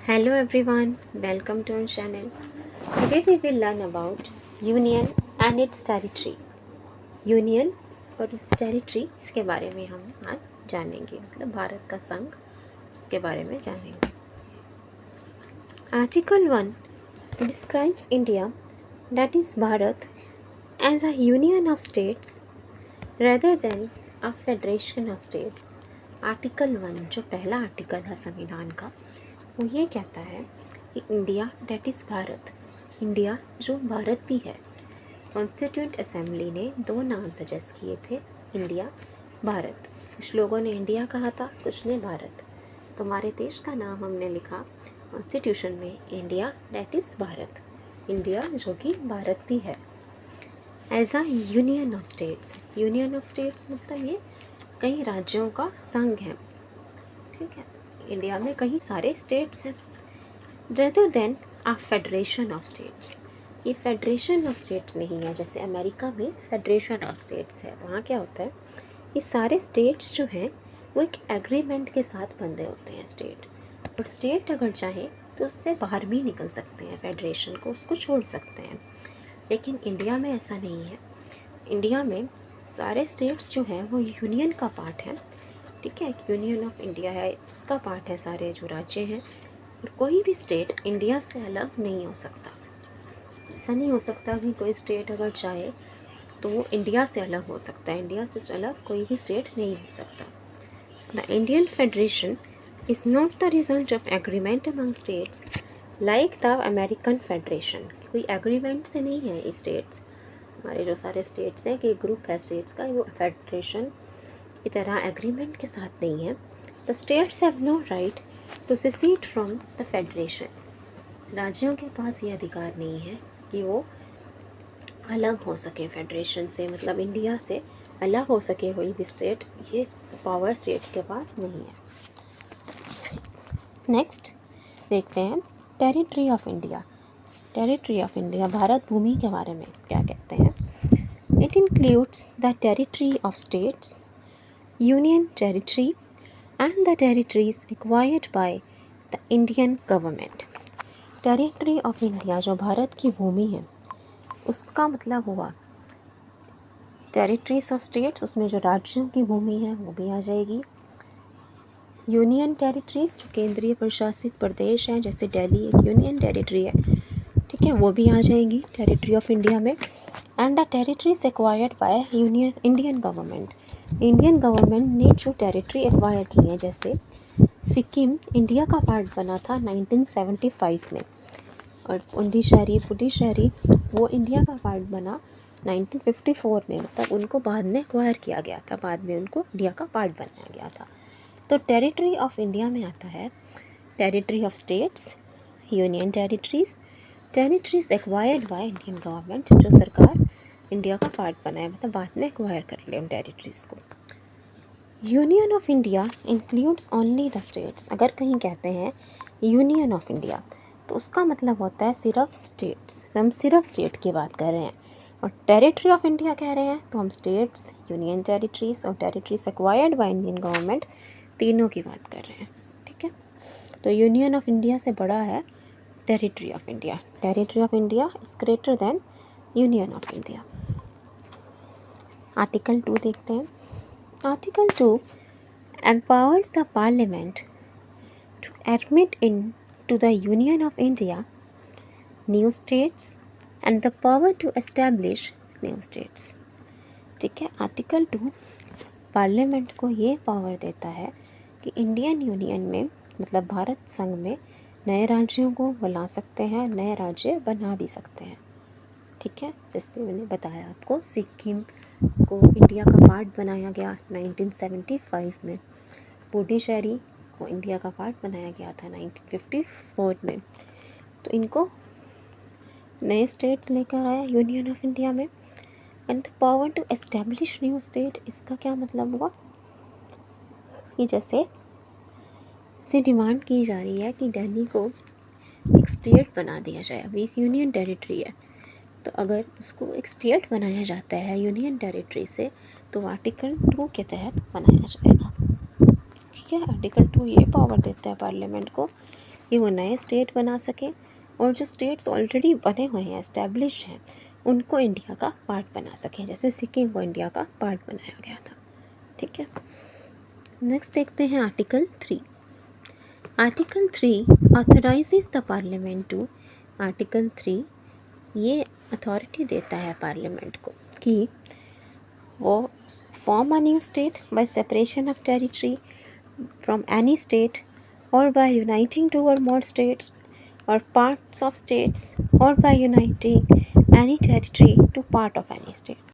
Hello everyone, welcome to our channel. Today we will learn about Union and its territory. Union और its territory इसके बारे में हम आज जानेंगे, मतलब भारत का संघ इसके बारे में जानेंगे. Article 1 describes India, that is Bharat, as a union of states rather than a federation of states. Article 1 जो पहला आर्टिकल है संविधान का, वो ये कहता है कि India that is Bharat, India जो भारत भी है. कॉन्स्टिट्यूंट असेंबली ने दो नाम सजेस्ट किए थे, इंडिया, भारत. कुछ लोगों ने इंडिया कहा था, कुछ ने भारत. तो हमारे देश का नाम हमने लिखा कॉन्स्टिट्यूशन में India that is Bharat, India जो कि भारत भी है. As a union of states, union of states मतलब ये कई राज्यों का संघ है. ठीक है, इंडिया में कई सारे स्टेट्स हैं. Rather than a federation of states, ये फेडरेशन ऑफ स्टेट नहीं है जैसे अमेरिका में फेडरेशन ऑफ स्टेट्स है. वहाँ क्या होता है, ये सारे स्टेट्स जो हैं वो एक एग्रीमेंट के साथ बंधे होते हैं स्टेट. और स्टेट अगर चाहे तो उससे बाहर भी निकल सकते हैं, फेडरेशन को उसको छोड़ सकते हैं. लेकिन इंडिया में ऐसा नहीं है. इंडिया में सारे स्टेट्स जो हैं वो यूनियन का पार्ट है. ठीक है, यूनियन ऑफ इंडिया है, उसका पार्ट है सारे जो राज्य हैं. और कोई भी स्टेट इंडिया से अलग नहीं हो सकता. ऐसा नहीं हो सकता कि कोई स्टेट अगर चाहे तो वो इंडिया से अलग हो सकता है. इंडिया से अलग कोई भी स्टेट नहीं हो सकता. The Indian federation is not the result of agreement among states like the American federation. कोई एग्रीमेंट से नहीं है स्टेट्स, हमारे जो सारे स्टेट्स हैं कि ग्रुप है स्टेट्स का, वो फेडरेशन की तरह एग्रीमेंट के साथ नहीं है. The states have no right to secede from the federation. राज्यों के पास ये अधिकार नहीं है कि वो अलग हो सके फेडरेशन से, मतलब इंडिया से अलग हो सके कोई भी स्टेट. ये पावर स्टेट्स के पास नहीं है. नेक्स्ट देखते हैं territory of India. Territory of India, Bharat भूमि के बारे में क्या कहते हैं. It includes the territory of states, union territory and the territories acquired by the Indian government. Territory of India जो भारत की भूमि है उसका मतलब हुआ टेरिटरीज ऑफ स्टेट्स, उसमें जो राज्यों की भूमि है वो भी आ जाएगी. यूनियन टेरिटरीज जो केंद्रीय प्रशासित प्रदेश हैं, जैसे दिल्ली एक यूनियन टेरिटरी है, ठीक है, वो भी आ जाएगी टेरिटरी ऑफ इंडिया में. And the territories acquired by union Indian government, Indian government ने जो टेरिटरी एक्वायर की है, जैसे सिक्किम इंडिया का पार्ट बना था 1975 में, और पुडुचेरी वो इंडिया का पार्ट बना 1954 में, मतलब उनको बाद में एक्वायर किया गया था, बाद में उनको इंडिया का पार्ट बनाया गया था. तो टेरिटरी ऑफ इंडिया में आता है territory of states, union territories, territories acquired by Indian government, जो सरकार इंडिया का पार्ट बनाए, मतलब बाद में एक्वायर कर ले उन टेरिटरीज को. Union of India includes only the states. अगर कहीं कहते हैं यूनियन ऑफ इंडिया तो उसका मतलब होता है सिर्फ स्टेट्स, हम सिर्फ स्टेट की बात कर रहे हैं. और टेरिटरी ऑफ इंडिया कह रहे हैं तो हम स्टेट्स, यूनियन टेरिटरीज और territories acquired by Indian government तीनों की बात कर रहे हैं. ठीक है, तो यूनियन ऑफ इंडिया से बड़ा है territory of India. Territory of India is greater than union of India. Article 2 देखते हैं. Article 2 empowers the parliament to admit into the Union of India new states and the power to establish new states. ठीक है, article 2 parliament को ये power देता है कि Indian union में, मतलब भारत संघ में, नए राज्यों को बुला सकते हैं, नए राज्य बना भी सकते हैं. ठीक है, जैसे मैंने बताया आपको, सिक्किम को इंडिया का पार्ट बनाया गया 1975 में, पुडुचेरी को इंडिया का पार्ट बनाया गया था 1954 में. तो इनको नए स्टेट लेकर आया यूनियन ऑफ इंडिया में. And the power to establish new state, इसका क्या मतलब हुआ कि जैसे से डिमांड की जा रही है कि दिल्ली को एक स्टेट बना दिया जाए. अभी एक यूनियन टेरिटरी है, तो अगर उसको एक स्टेट बनाया जाता है यूनियन टेरिटरी से तो आर्टिकल 2 के तहत बनाया जाएगा. ठीक है, आर्टिकल 2 ये पावर देता है पार्लियामेंट को कि वो नए स्टेट बना सकें, और जो स्टेट्स ऑलरेडी बने हुए हैं, एस्टेब्लिश्ड हैं, उनको इंडिया का पार्ट बना सकें, जैसे सिक्किम को इंडिया का पार्ट बनाया गया था। ठीक है, नेक्स्ट देखते हैं article 3। Article 3 authorises the parliament to, article 3 ये अथॉरिटी देता है पार्लियामेंट को कि वो form a new state by separation of territory from any state or by uniting two or more states or parts of states or by uniting any territory to part of any state।